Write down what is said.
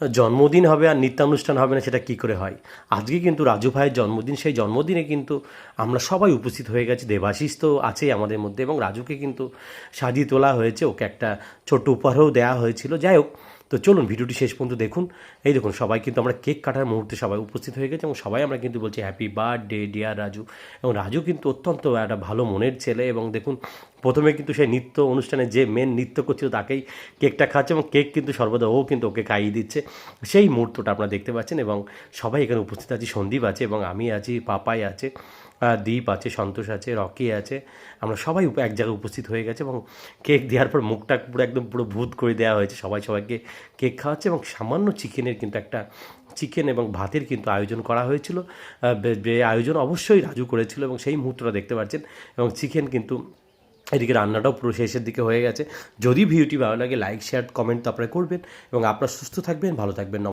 জন্মদিন হবে আর নৃত্যানুষ্ঠান হবে না, সেটা কী করে হয়? আজকে কিন্তু রাজু ভাইয়ের জন্মদিন, সেই জন্মদিনে কিন্তু আমরা সবাই উপস্থিত হয়ে গেছি। দেবাশিস তো আছেই আমাদের মধ্যে, এবং রাজুকে কিন্তু সাজিয়ে তোলা হয়েছে, ওকে একটা ছোট্ট উপহারও দেওয়া হয়েছিল। যাই হোক, তো চলুন ভিডিওটি শেষ পর্যন্ত দেখুন। এই দেখুন, সবাই কিন্তু আমরা কেক কাটার মুহূর্তে সবাই উপস্থিত হয়ে গেছে, এবং সবাই আমরা কিন্তু বলছি হ্যাপি বার্থডে ডিয়ার রাজু। এবং রাজু কিন্তু অত্যন্ত একটা ভালো মনের ছেলে, এবং দেখুন প্রথমে কিন্তু সেই নৃত্য অনুষ্ঠানে যে মেন নৃত্য করছিল তাকেই কেকটা খাচ্ছে, এবং কেক কিন্তু সর্বদা ও কিন্তু ওকে খাইয়ে দিচ্ছে। সেই মুহূর্তটা আপনারা দেখতে পাচ্ছেন, এবং সবাই এখানে উপস্থিত আছি। সন্দীপ আছে, এবং আমি আছি, পাপাই আছে, দীপ আছে, সন্তোষ আছে, রকি আছে। আমরা সবাই এক জায়গায় উপস্থিত হয়ে গেছে, এবং কেক দেওয়ার পর মুখটা পুরো একদম পুরো ভূত করে দেওয়া হয়েছে। সবাই সবাইকে কেক খাওয়াচ্ছে, এবং সামান্য চিকেনের কিন্তু একটা চিকেন এবং ভাতের কিন্তু আয়োজন করা হয়েছিল। যে আয়োজন অবশ্যই রাজু করেছিল, এবং সেই মুহূর্তটা দেখতে পাচ্ছেন। এবং চিকেন কিন্তু এদিকে রান্নাটাও পুরো শেষের দিকে হয়ে গেছে। যদি ভিডিওটি ভালো লাগে লাইক শেয়ার কমেন্ট তো আপনারা করবেন, এবং আপনারা সুস্থ থাকবেন, ভালো থাকবেন।